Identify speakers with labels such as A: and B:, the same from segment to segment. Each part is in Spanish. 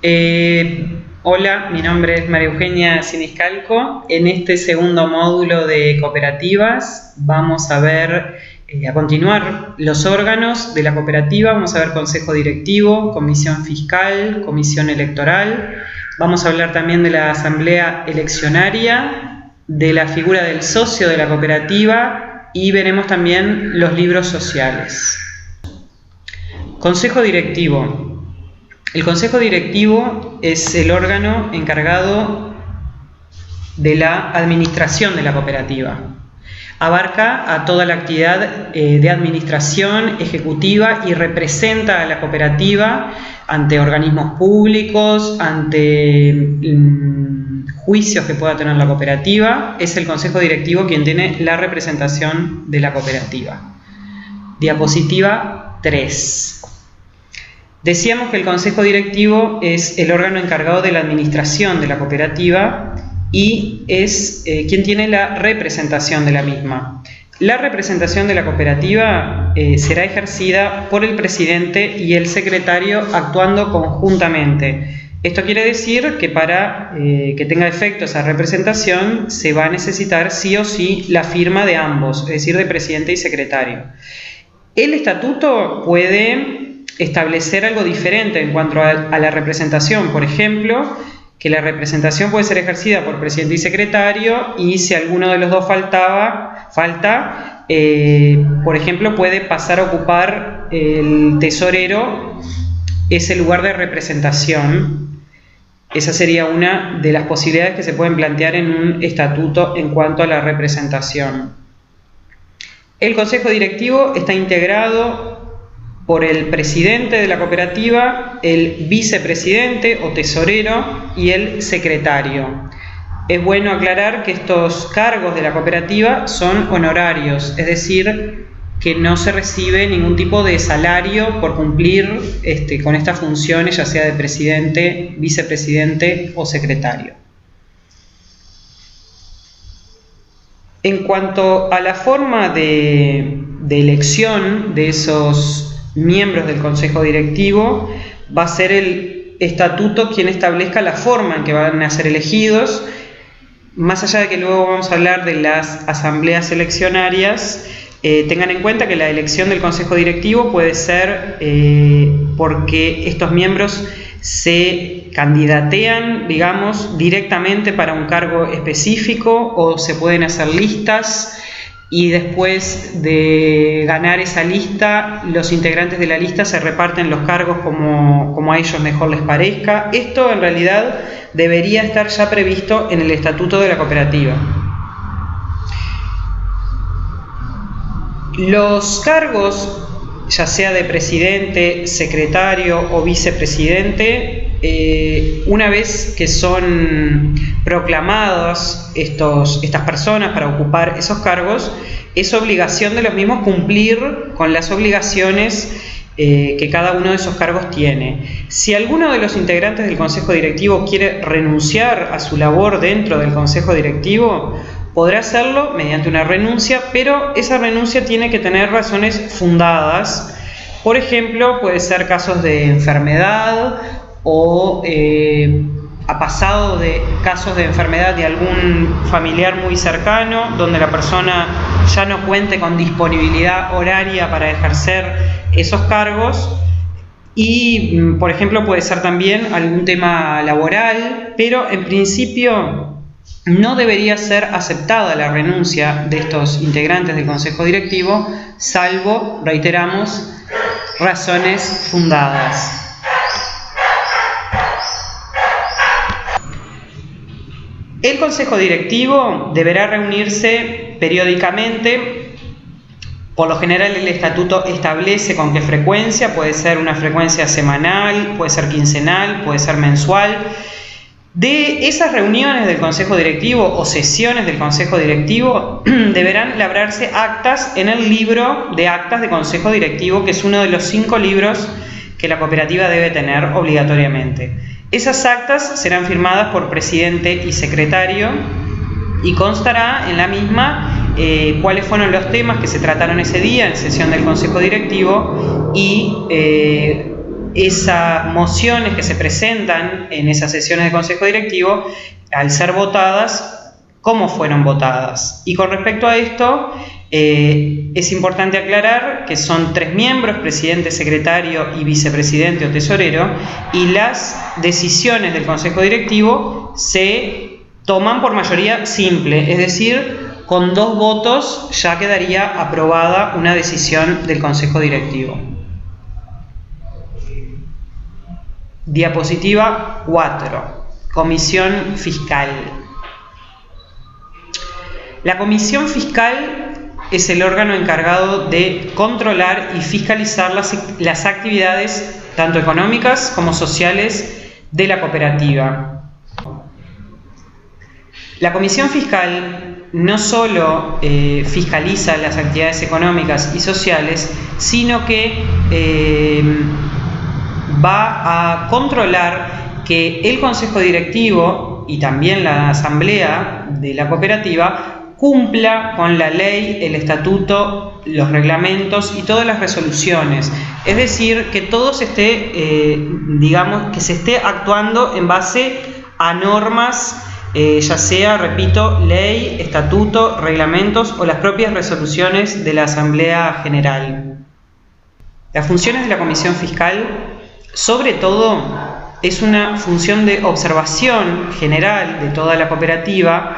A: Hola, mi nombre es María Eugenia Siniscalco. En este segundo módulo de cooperativas vamos a ver, a continuar los órganos de la cooperativa. Vamos a ver consejo directivo, comisión fiscal, comisión electoral. Vamos a hablar también de la asamblea eleccionaria, de la figura del socio de la cooperativa y veremos también los libros sociales. Consejo directivo. El consejo directivo es el órgano encargado de la administración de la cooperativa. Abarca a toda la actividad de administración ejecutiva y representa a la cooperativa ante organismos públicos, ante juicios que pueda tener la cooperativa. Es el consejo directivo quien tiene la representación de la cooperativa. Diapositiva 3. Decíamos que el consejo directivo es el órgano encargado de la administración de la cooperativa y es quien tiene la representación de la misma. La representación de la cooperativa será ejercida por el presidente y el secretario actuando conjuntamente. Esto quiere decir que para que tenga efecto esa representación se va a necesitar sí o sí la firma de ambos, es decir, de presidente y secretario. El estatuto puede establecer algo diferente en cuanto a la representación, por ejemplo, que la representación puede ser ejercida por presidente y secretario y si alguno de los dos falta, por ejemplo, puede pasar a ocupar el tesorero ese lugar de representación. Esa sería una de las posibilidades que se pueden plantear en un estatuto en cuanto a la representación. El consejo directivo está integrado por el presidente de la cooperativa, el vicepresidente o tesorero y el secretario. Es bueno aclarar que estos cargos de la cooperativa son honorarios, es decir, que no se recibe ningún tipo de salario por cumplir con estas funciones, ya sea de presidente, vicepresidente o secretario. En cuanto a la forma de elección de esos miembros del consejo directivo, va a ser el estatuto quien establezca la forma en que van a ser elegidos, más allá de que luego vamos a hablar de las asambleas eleccionarias. Tengan en cuenta que la elección del consejo directivo puede ser porque estos miembros se candidatean, digamos, directamente para un cargo específico o se pueden hacer listas y después de ganar esa lista, los integrantes de la lista se reparten los cargos como a ellos mejor les parezca. Esto en realidad debería estar ya previsto en el estatuto de la cooperativa. Los cargos, ya sea de presidente, secretario o vicepresidente, una vez que son proclamadas estas personas para ocupar esos cargos, es obligación de los mismos cumplir con las obligaciones que cada uno de esos cargos tiene. Si alguno de los integrantes del consejo directivo quiere renunciar a su labor dentro del consejo directivo, podrá hacerlo mediante una renuncia, pero esa renuncia tiene que tener razones fundadas. Por ejemplo, puede ser casos de enfermedad o ha pasado de casos de enfermedad de algún familiar muy cercano, donde la persona ya no cuente con disponibilidad horaria para ejercer esos cargos. Y, por ejemplo, puede ser también algún tema laboral, pero en principio no debería ser aceptada la renuncia de estos integrantes del consejo directivo, salvo, reiteramos, razones fundadas. El consejo directivo deberá reunirse periódicamente. Por lo general el estatuto establece con qué frecuencia, puede ser una frecuencia semanal, puede ser quincenal, puede ser mensual. De esas reuniones del consejo directivo o sesiones del consejo directivo deberán labrarse actas en el libro de actas de consejo directivo, que es uno de los 5 libros que la cooperativa debe tener obligatoriamente. Esas actas serán firmadas por presidente y secretario y constará en la misma cuáles fueron los temas que se trataron ese día en sesión del consejo directivo y esas mociones que se presentan en esas sesiones de consejo directivo, al ser votadas, cómo fueron votadas. Y con respecto a esto, es importante aclarar que son 3 miembros, presidente, secretario y vicepresidente o tesorero, y las decisiones del consejo directivo se toman por mayoría simple, es decir, con 2 votos ya quedaría aprobada una decisión del consejo directivo. Diapositiva 4. Comisión fiscal. La comisión fiscal es el órgano encargado de controlar y fiscalizar las actividades tanto económicas como sociales de la cooperativa. La comisión fiscal no solo fiscaliza las actividades económicas y sociales, sino que va a controlar que el consejo directivo y también la asamblea de la cooperativa cumpla con la ley, el estatuto, los reglamentos y todas las resoluciones. Es decir, que todo se esté, que se esté actuando en base a normas, ya sea, repito, ley, estatuto, reglamentos o las propias resoluciones de la Asamblea General. Las funciones de la Comisión Fiscal, sobre todo, es una función de observación general de toda la cooperativa,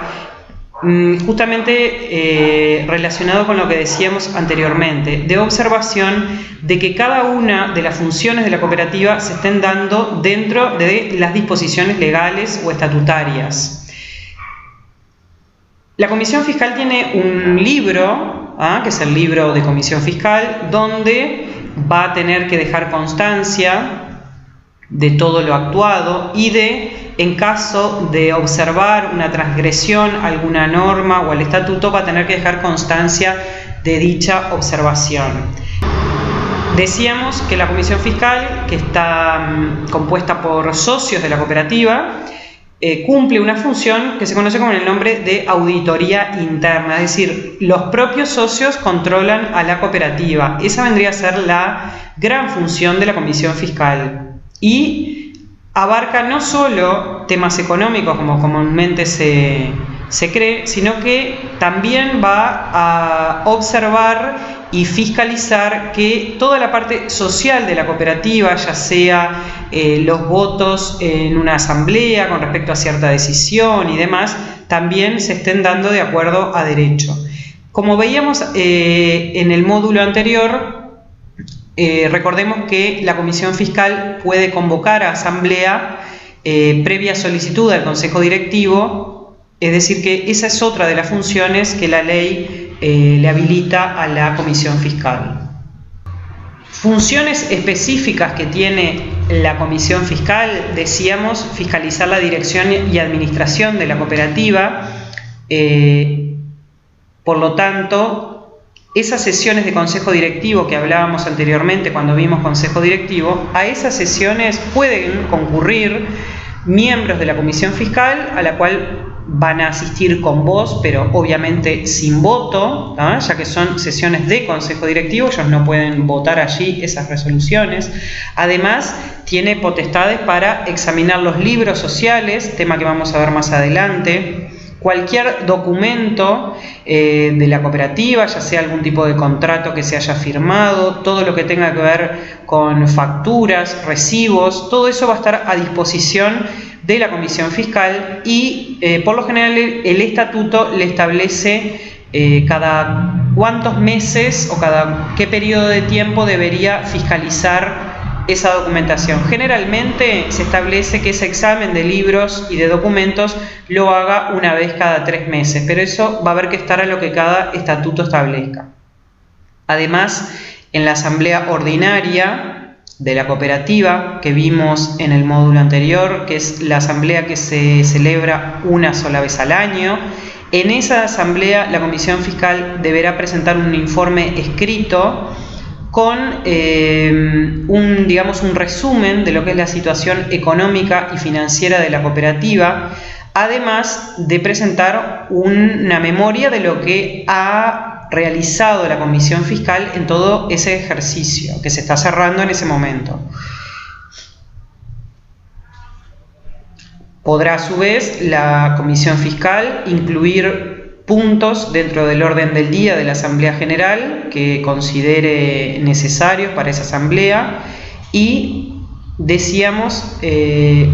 A: justamente relacionado con lo que decíamos anteriormente, de observación de que cada una de las funciones de la cooperativa se estén dando dentro de las disposiciones legales o estatutarias. La Comisión Fiscal tiene un libro, que es el libro de Comisión Fiscal, donde va a tener que dejar constancia de todo lo actuado y en caso de observar una transgresión a alguna norma o al estatuto, va a tener que dejar constancia de dicha observación. Decíamos que la Comisión Fiscal, que está compuesta por socios de la cooperativa, cumple una función que se conoce con el nombre de auditoría interna, es decir, los propios socios controlan a la cooperativa. Esa vendría a ser la gran función de la Comisión Fiscal y abarca no solo temas económicos como comúnmente se cree, sino que también va a observar y fiscalizar que toda la parte social de la cooperativa, ya sea los votos en una asamblea con respecto a cierta decisión y demás, también se estén dando de acuerdo a derecho. Como veíamos en el módulo anterior, recordemos que la Comisión Fiscal puede convocar a asamblea previa solicitud al Consejo Directivo, es decir que esa es otra de las funciones que la ley le habilita a la Comisión Fiscal. Funciones específicas que tiene la Comisión Fiscal, decíamos, fiscalizar la dirección y administración de la cooperativa, por lo tanto, esas sesiones de consejo directivo que hablábamos anteriormente cuando vimos consejo directivo, a esas sesiones pueden concurrir miembros de la Comisión Fiscal, a la cual van a asistir con voz, pero obviamente sin voto, ya que son sesiones de consejo directivo, ellos no pueden votar allí esas resoluciones. Además, tiene potestades para examinar los libros sociales, tema que vamos a ver más adelante, cualquier documento de la cooperativa, ya sea algún tipo de contrato que se haya firmado, todo lo que tenga que ver con facturas, recibos, todo eso va a estar a disposición de la Comisión Fiscal y por lo general el estatuto le establece cada cuántos meses o cada qué periodo de tiempo debería fiscalizar esa documentación. Generalmente se establece que ese examen de libros y de documentos lo haga una vez cada 3 meses, pero eso va a haber que estar a lo que cada estatuto establezca. Además, en la asamblea ordinaria de la cooperativa que vimos en el módulo anterior, que es la asamblea que se celebra una sola vez al año, en esa asamblea la Comisión Fiscal deberá presentar un informe escrito con un resumen de lo que es la situación económica y financiera de la cooperativa, además de presentar una memoria de lo que ha realizado la Comisión Fiscal en todo ese ejercicio que se está cerrando en ese momento. Podrá a su vez la Comisión Fiscal incluir puntos dentro del orden del día de la Asamblea General que considere necesarios para esa asamblea, y decíamos que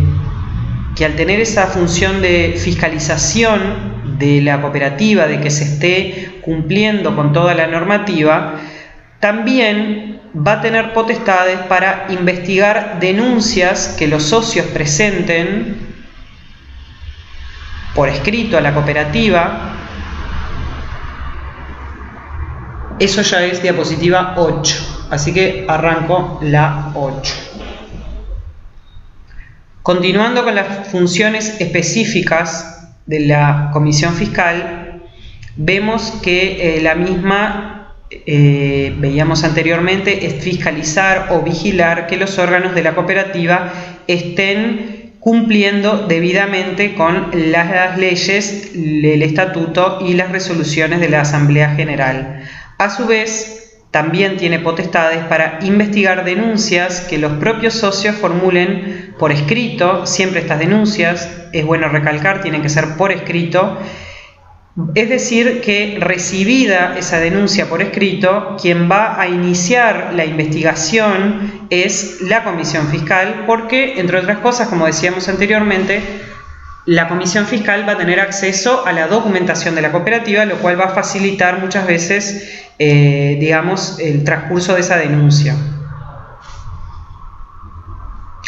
A: al tener esa función de fiscalización de la cooperativa, de que se esté cumpliendo con toda la normativa, también va a tener potestades para investigar denuncias que los socios presenten por escrito a la cooperativa. Eso ya es diapositiva 8, así que arranco la 8. Continuando con las funciones específicas de la Comisión Fiscal, vemos que la misma, veíamos anteriormente, es fiscalizar o vigilar que los órganos de la cooperativa estén cumpliendo debidamente con las leyes, el estatuto y las resoluciones de la Asamblea General. A su vez, también tiene potestades para investigar denuncias que los propios socios formulen por escrito. Siempre estas denuncias, es bueno recalcar, tienen que ser por escrito. Es decir, que recibida esa denuncia por escrito, quien va a iniciar la investigación es la Comisión Fiscal, porque, entre otras cosas, como decíamos anteriormente, la Comisión Fiscal va a tener acceso a la documentación de la cooperativa, lo cual va a facilitar muchas veces, digamos, el transcurso de esa denuncia.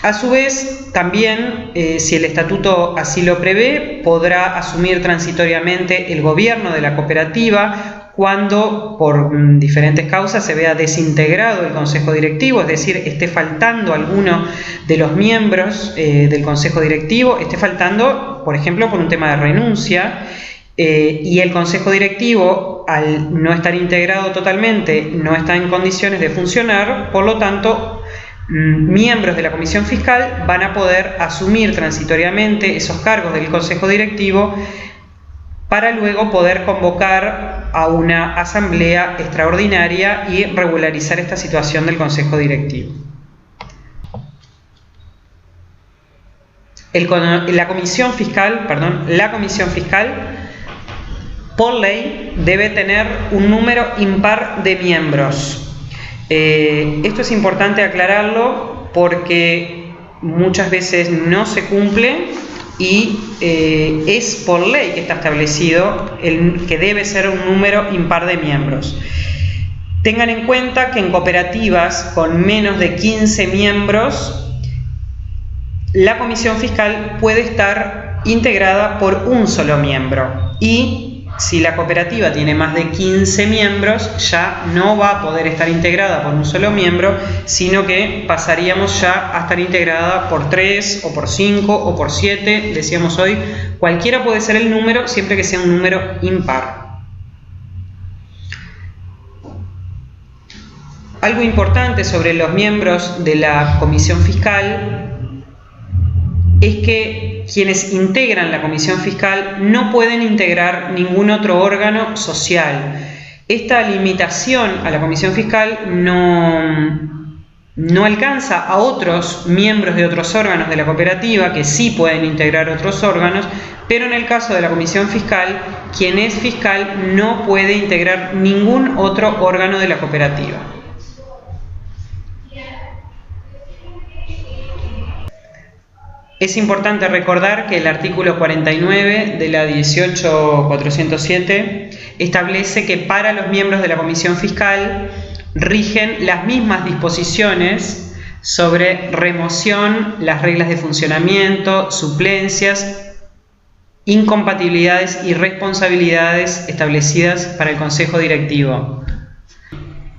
A: A su vez, también, si el estatuto así lo prevé, podrá asumir transitoriamente el gobierno de la cooperativa cuando, por diferentes causas, se vea desintegrado el consejo directivo, es decir, esté faltando alguno de los miembros del consejo directivo, esté faltando, por ejemplo, por un tema de renuncia, y el consejo directivo, al no estar integrado totalmente, no está en condiciones de funcionar. Por lo tanto, miembros de la Comisión Fiscal van a poder asumir transitoriamente esos cargos del Consejo Directivo para luego poder convocar a una asamblea extraordinaria y regularizar esta situación del Consejo Directivo. La Comisión Fiscal, por ley, debe tener un número impar de miembros. Esto es importante aclararlo porque muchas veces no se cumple y es por ley que está establecido que debe ser un número impar de miembros. Tengan en cuenta que en cooperativas con menos de 15 miembros, la Comisión Fiscal puede estar integrada por un solo miembro, y si la cooperativa tiene más de 15 miembros, ya no va a poder estar integrada por un solo miembro, sino que pasaríamos ya a estar integrada por 3 o por 5 o por 7, decíamos hoy, cualquiera puede ser el número siempre que sea un número impar. Algo importante sobre los miembros de la Comisión Fiscal es que quienes integran la Comisión Fiscal no pueden integrar ningún otro órgano social. Esta limitación a la Comisión Fiscal no alcanza a otros miembros de otros órganos de la cooperativa que sí pueden integrar otros órganos, pero en el caso de la Comisión Fiscal, quien es fiscal no puede integrar ningún otro órgano de la cooperativa. Es importante recordar que el artículo 49 de la 18.407 establece que para los miembros de la Comisión Fiscal rigen las mismas disposiciones sobre remoción, las reglas de funcionamiento, suplencias, incompatibilidades y responsabilidades establecidas para el Consejo Directivo.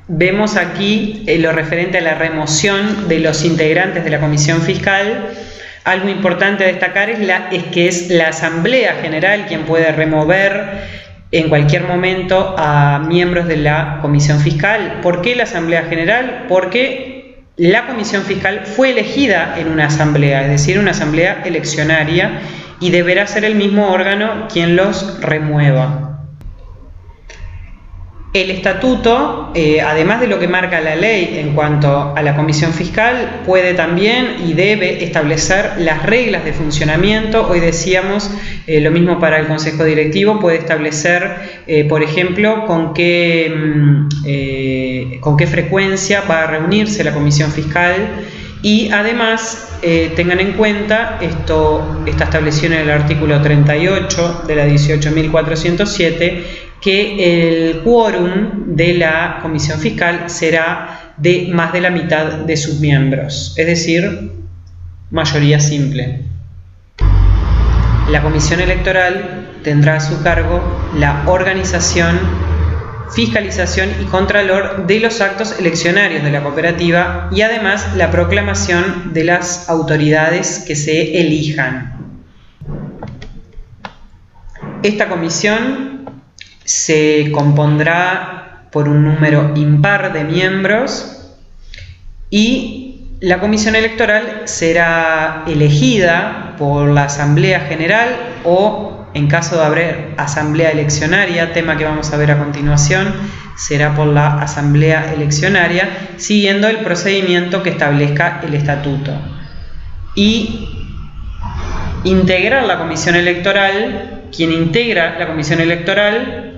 A: Vemos aquí lo referente a la remoción de los integrantes de la Comisión Fiscal. Algo importante a destacar es que es la Asamblea General quien puede remover en cualquier momento a miembros de la Comisión Fiscal. ¿Por qué la Asamblea General? Porque la Comisión Fiscal fue elegida en una asamblea, es decir, una asamblea eleccionaria, y deberá ser el mismo órgano quien los remueva. El estatuto, además de lo que marca la ley en cuanto a la comisión fiscal, puede también y debe establecer las reglas de funcionamiento. Hoy decíamos lo mismo para el consejo directivo, puede establecer, por ejemplo, con qué frecuencia va a reunirse la comisión fiscal. Y además tengan en cuenta, esto está establecido en el artículo 38 de la 18.407, que el quórum de la comisión fiscal será de más de la mitad de sus miembros, es decir, mayoría simple. La comisión electoral tendrá a su cargo la organización, fiscalización y contralor de los actos eleccionarios de la cooperativa y además la proclamación de las autoridades que se elijan. Esta comisión se compondrá por un número impar de miembros y la comisión electoral será elegida por la Asamblea General o, en caso de haber asamblea eleccionaria, tema que vamos a ver a continuación, será por la asamblea eleccionaria, siguiendo el procedimiento que establezca el estatuto. Y integrar la comisión electoral, quien integra la comisión electoral,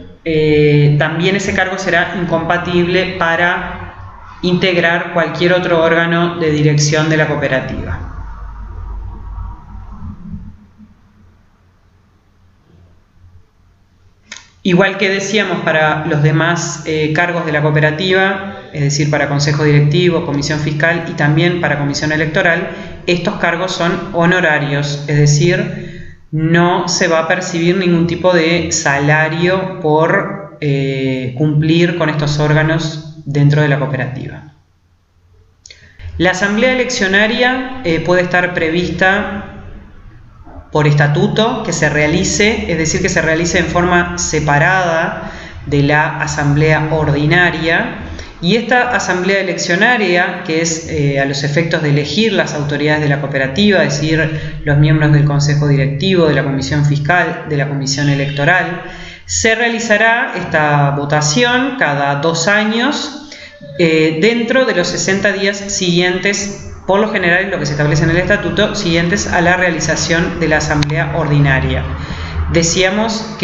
A: también ese cargo será incompatible para integrar cualquier otro órgano de dirección de la cooperativa. Igual que decíamos para los demás cargos de la cooperativa, es decir, para consejo directivo, comisión fiscal y también para comisión electoral, estos cargos son honorarios, es decir, no se va a percibir ningún tipo de salario por cumplir con estos órganos dentro de la cooperativa. La asamblea eleccionaria puede estar prevista por estatuto, que se realice, es decir, que se realice en forma separada de la asamblea ordinaria, y esta asamblea eleccionaria, que es a los efectos de elegir las autoridades de la cooperativa, es decir, los miembros del consejo directivo, de la comisión fiscal, de la comisión electoral, se realizará esta votación cada 2 años dentro de los 60 días siguientes, por lo general lo que se establece en el estatuto, siguientes a la realización de la asamblea ordinaria. Decíamos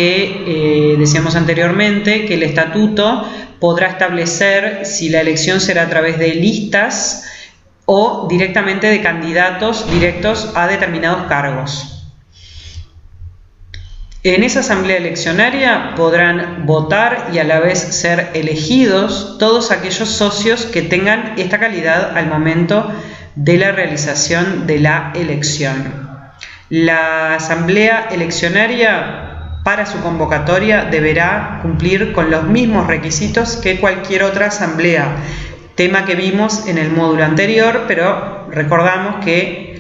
A: anteriormente que el estatuto podrá establecer si la elección será a través de listas o directamente de candidatos directos a determinados cargos. En esa asamblea eleccionaria podrán votar y a la vez ser elegidos todos aquellos socios que tengan esta calidad al momento de la realización de la elección. La asamblea eleccionaria, para su convocatoria, deberá cumplir con los mismos requisitos que cualquier otra asamblea, tema que vimos en el módulo anterior, pero recordamos que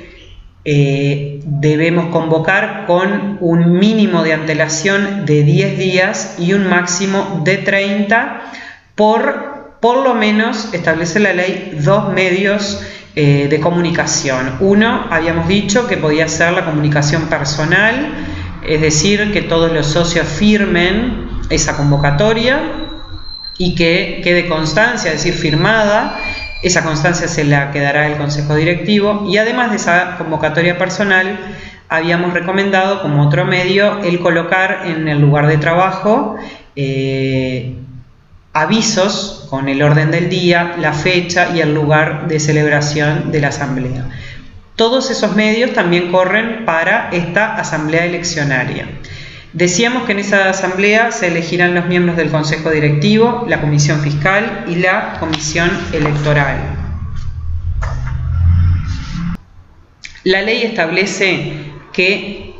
A: debemos convocar con un mínimo de antelación de 10 días y un máximo de 30 por lo menos establece la ley 2 medios de comunicación. Uno, habíamos dicho que podía ser la comunicación personal, es decir, que todos los socios firmen esa convocatoria y que quede constancia, es decir, firmada. Esa constancia se la quedará el consejo directivo, y además de esa convocatoria personal, habíamos recomendado como otro medio el colocar en el lugar de trabajo avisos con el orden del día, la fecha y el lugar de celebración de la asamblea. Todos esos medios también corren para esta asamblea eleccionaria. Decíamos que en esa asamblea se elegirán los miembros del consejo directivo, la comisión fiscal y la comisión electoral. La ley establece que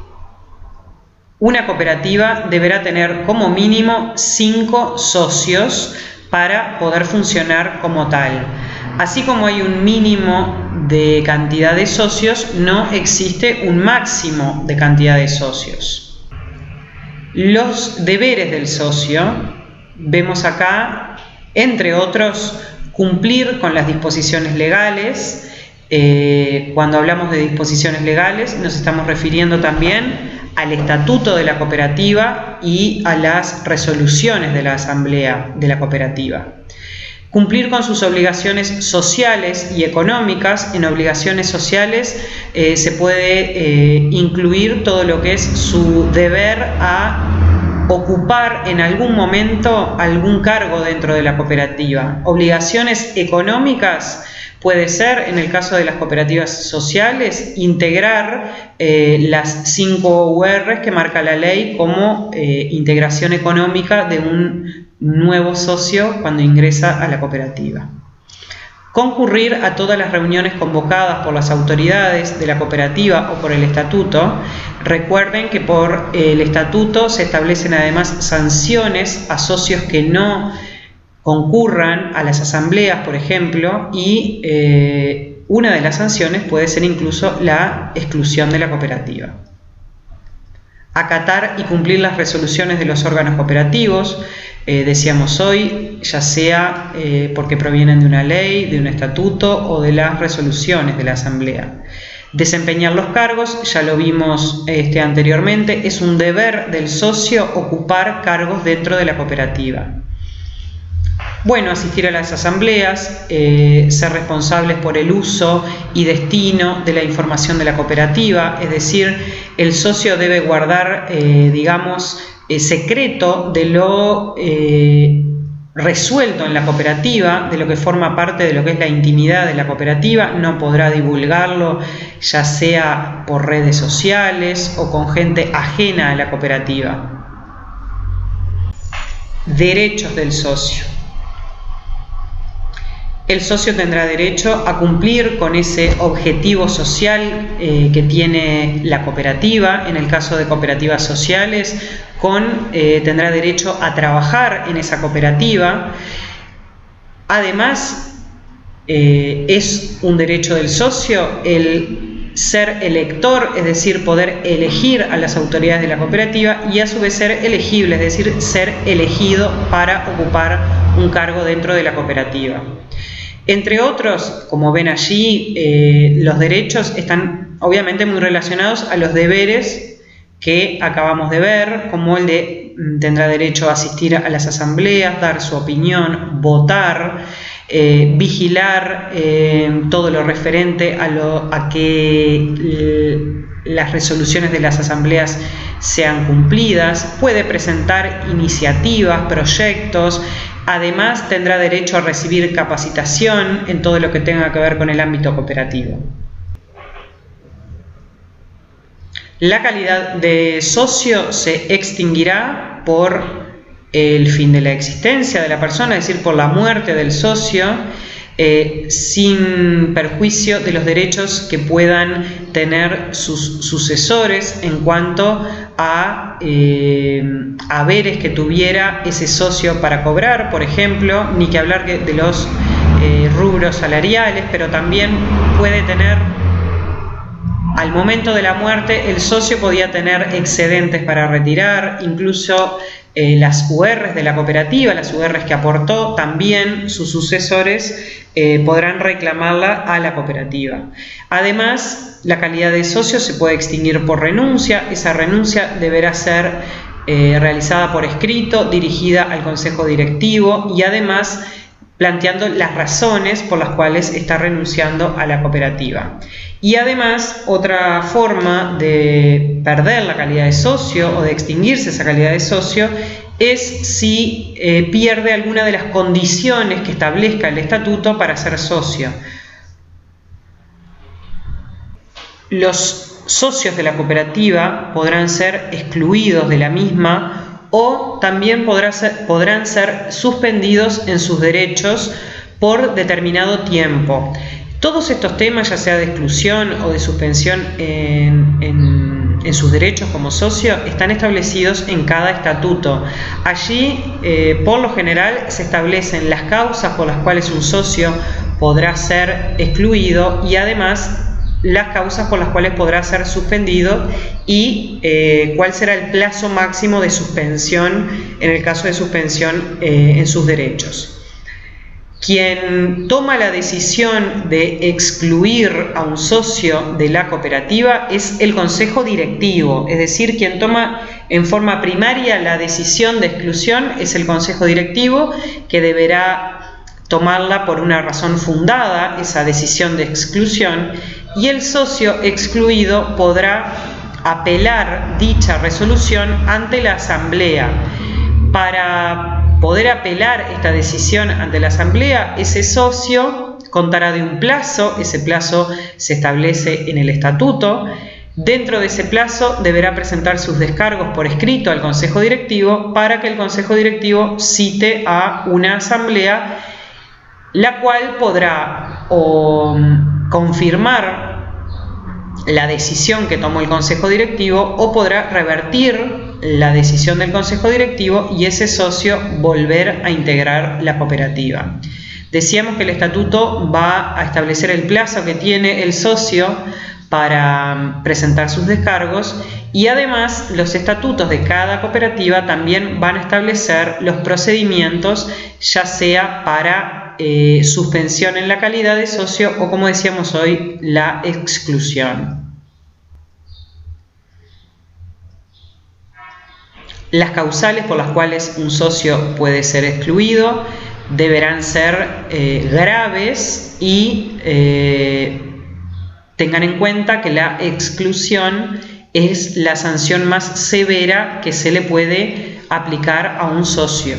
A: una cooperativa deberá tener como mínimo 5 socios para poder funcionar como tal. Así como hay un mínimo de cantidad de socios, no existe un máximo de cantidad de socios. Los deberes del socio, vemos acá, entre otros, cumplir con las disposiciones legales. Cuando hablamos de disposiciones legales, nos estamos refiriendo también al estatuto de la cooperativa y a las resoluciones de la asamblea de la cooperativa. Cumplir con sus obligaciones sociales y económicas. En obligaciones sociales se puede incluir todo lo que es su deber a ocupar en algún momento algún cargo dentro de la cooperativa. Obligaciones económicas puede ser, en el caso de las cooperativas sociales, integrar las 5 UR que marca la ley como integración económica de un nuevo socio cuando ingresa a la cooperativa. Concurrir a todas las reuniones convocadas por las autoridades de la cooperativa o por el estatuto. Recuerden que por el estatuto se establecen además sanciones a socios que no concurran a las asambleas, por ejemplo, y una de las sanciones puede ser incluso la exclusión de la cooperativa. Acatar y cumplir las resoluciones de los órganos cooperativos, decíamos hoy, ya sea porque provienen de una ley, de un estatuto o de las resoluciones de la asamblea. Desempeñar los cargos, ya lo vimos anteriormente, es un deber del socio ocupar cargos dentro de la cooperativa. Bueno, asistir a las asambleas, ser responsables por el uso y destino de la información de la cooperativa, es decir, el socio debe guardar, secreto de lo resuelto en la cooperativa, de lo que forma parte de lo que es la intimidad de la cooperativa, no podrá divulgarlo, ya sea por redes sociales o con gente ajena a la cooperativa. Derechos del socio. El socio tendrá derecho a cumplir con ese objetivo social que tiene la cooperativa. En el caso de cooperativas sociales, tendrá derecho a trabajar en esa cooperativa. Además, es un derecho del socio el ser elector, es decir, poder elegir a las autoridades de la cooperativa y a su vez ser elegible, es decir, ser elegido para ocupar un cargo dentro de la cooperativa. Entre otros, como ven allí, los derechos están obviamente muy relacionados a los deberes que acabamos de ver, como el de tendrá derecho a asistir a las asambleas, dar su opinión, votar, vigilar todo lo referente a que las resoluciones de las asambleas sean cumplidas, puede presentar iniciativas, proyectos. Además, tendrá derecho a recibir capacitación en todo lo que tenga que ver con el ámbito cooperativo. La calidad de socio se extinguirá por el fin de la existencia de la persona, es decir, por la muerte del socio, sin perjuicio de los derechos que puedan tener sus sucesores en cuanto a haberes que tuviera ese socio para cobrar, por ejemplo, ni que hablar de los rubros salariales, pero también puede tener, al momento de la muerte, el socio podía tener excedentes para retirar, incluso las URs de la cooperativa, las URs que aportó, también sus sucesores podrán reclamarla a la cooperativa. Además, la calidad de socio se puede extinguir por renuncia. Esa renuncia deberá ser realizada por escrito, dirigida al consejo directivo y además planteando las razones por las cuales está renunciando a la cooperativa. Y además, otra forma de perder la calidad de socio o de extinguirse esa calidad de socio es si pierde alguna de las condiciones que establezca el estatuto para ser socio. Los socios de la cooperativa podrán ser excluidos de la misma o también podrán ser suspendidos en sus derechos por determinado tiempo. Todos estos temas, ya sea de exclusión o de suspensión en sus derechos como socio, están establecidos en cada estatuto. Allí, por lo general, se establecen las causas por las cuales un socio podrá ser excluido y además las causas por las cuales podrá ser suspendido y cuál será el plazo máximo de suspensión en el caso de suspensión en sus derechos. Quien toma la decisión de excluir a un socio de la cooperativa es el consejo directivo, es decir, quien toma en forma primaria la decisión de exclusión es el consejo directivo, que deberá tomarla por una razón fundada, esa decisión de exclusión, y el socio excluido podrá apelar dicha resolución ante la asamblea. Para poder apelar esta decisión ante la asamblea, ese socio contará de un plazo, ese plazo se establece en el estatuto. Dentro de ese plazo deberá presentar sus descargos por escrito al consejo directivo para que el consejo directivo cite a una asamblea, la cual podrá o confirmar la decisión que tomó el consejo directivo o podrá revertir la decisión del consejo directivo y ese socio volver a integrar la cooperativa. Decíamos que el estatuto va a establecer el plazo que tiene el socio para presentar sus descargos y además los estatutos de cada cooperativa también van a establecer los procedimientos, ya sea para suspensión en la calidad de socio o, como decíamos hoy, la exclusión. Las causales por las cuales un socio puede ser excluido deberán ser graves y tengan en cuenta que la exclusión es la sanción más severa que se le puede aplicar a un socio.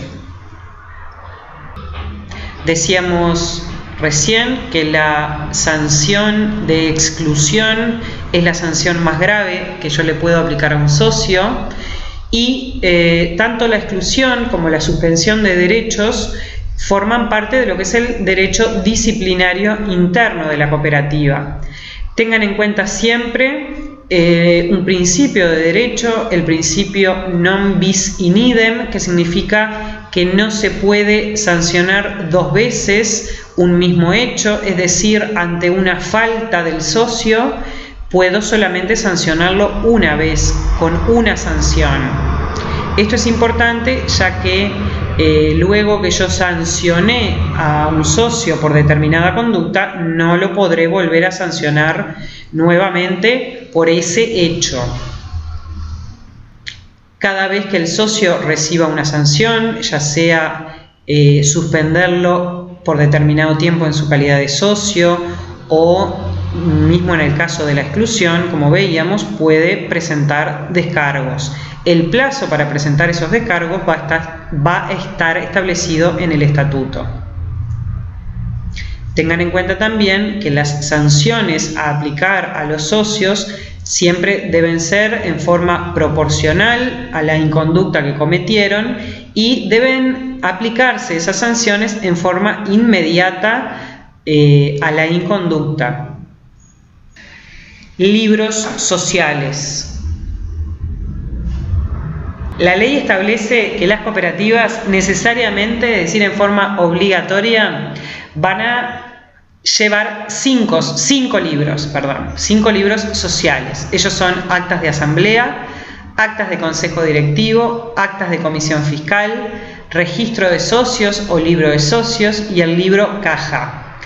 A: Decíamos recién que la sanción de exclusión es la sanción más grave que yo le puedo aplicar a un socio y tanto la exclusión como la suspensión de derechos forman parte de lo que es el derecho disciplinario interno de la cooperativa. Tengan en cuenta siempre un principio de derecho, el principio non bis in idem, que significa que no se puede sancionar dos veces un mismo hecho, es decir, ante una falta del socio puedo solamente sancionarlo una vez, con una sanción. Esto es importante ya que luego que yo sancioné a un socio por determinada conducta, no lo podré volver a sancionar nuevamente por ese hecho. Cada vez que el socio reciba una sanción, ya sea suspenderlo por determinado tiempo en su calidad de socio o mismo en el caso de la exclusión, como veíamos, puede presentar descargos. El plazo para presentar esos descargos va a estar establecido en el estatuto. Tengan en cuenta también que las sanciones a aplicar a los socios siempre deben ser en forma proporcional a la inconducta que cometieron y deben aplicarse esas sanciones en forma inmediata a la inconducta. Libros sociales. La ley establece que las cooperativas necesariamente, es decir, en forma obligatoria, van a llevar cinco libros sociales. Ellos son actas de asamblea, actas de consejo directivo, actas de comisión fiscal, registro de socios o libro de socios y el libro caja.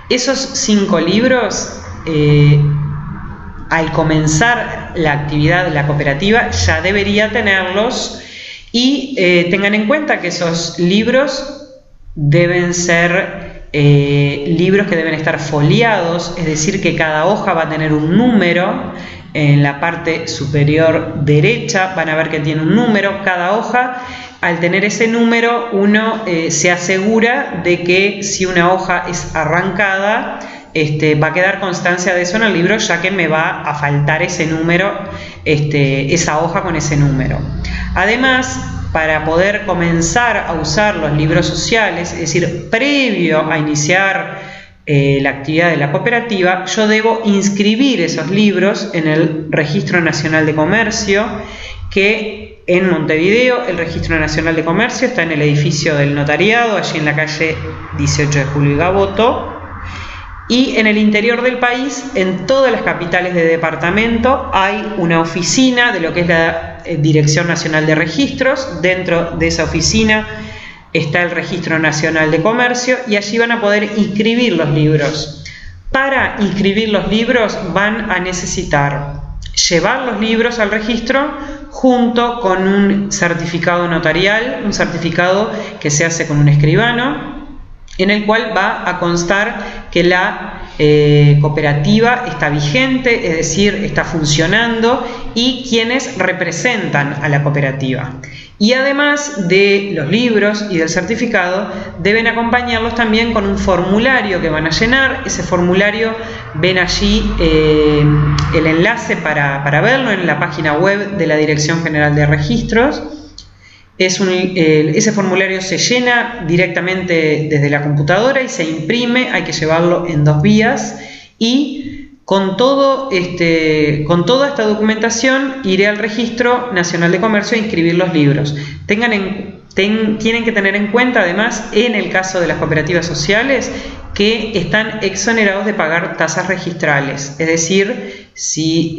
A: Esos 5 libros, al comenzar la actividad de la cooperativa ya debería tenerlos y tengan en cuenta que esos libros deben ser libros que deben estar foliados, es decir, que cada hoja va a tener un número. En la parte superior derecha van a ver que tiene un número cada hoja. Al tener ese número uno se asegura de que si una hoja es arrancada, va a quedar constancia de eso en el libro, ya que me va a faltar ese número, esa hoja con ese número. Además, para poder comenzar a usar los libros sociales, es decir, previo a iniciar la actividad de la cooperativa, yo debo inscribir esos libros en el Registro Nacional de Comercio, que en Montevideo el Registro Nacional de Comercio está en el edificio del notariado, allí en la calle 18 de Julio y Gaboto. Y en el interior del país, en todas las capitales de departamento, hay una oficina de lo que es la Dirección Nacional de Registros. Dentro de esa oficina está el Registro Nacional de Comercio y allí van a poder inscribir los libros. Para inscribir los libros van a necesitar llevar los libros al registro junto con un certificado notarial, un certificado que se hace con un escribano, en el cual va a constar que la cooperativa está vigente, es decir, está funcionando, y quienes representan a la cooperativa. Y además de los libros y del certificado, deben acompañarlos también con un formulario que van a llenar. Ese formulario, ven allí el enlace para verlo en la página web de la Dirección General de Registros. Ese formulario se llena directamente desde la computadora y se imprime, hay que llevarlo en 2 vías, y con toda esta documentación iré al Registro Nacional de Comercio a inscribir los libros. Tienen que tener en cuenta, además, en el caso de las cooperativas sociales, que están exonerados de pagar tasas registrales. Es decir, si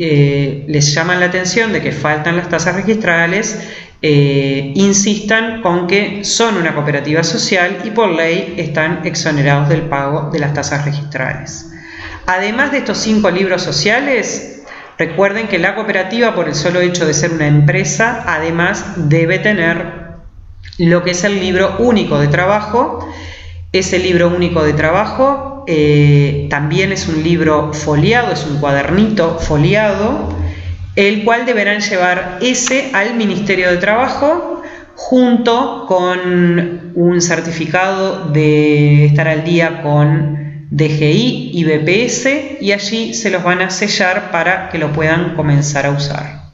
A: les llaman la atención de que faltan las tasas registrales, insistan con que son una cooperativa social y por ley están exonerados del pago de las tasas registrales. Además de estos 5 libros sociales, recuerden que la cooperativa, por el solo hecho de ser una empresa, además debe tener lo que es el libro único de trabajo. Ese libro único de trabajo también es un libro foliado, es un cuadernito foliado, el cual deberán llevar al Ministerio de Trabajo junto con un certificado de estar al día con DGI y BPS, y allí se los van a sellar para que lo puedan comenzar a usar.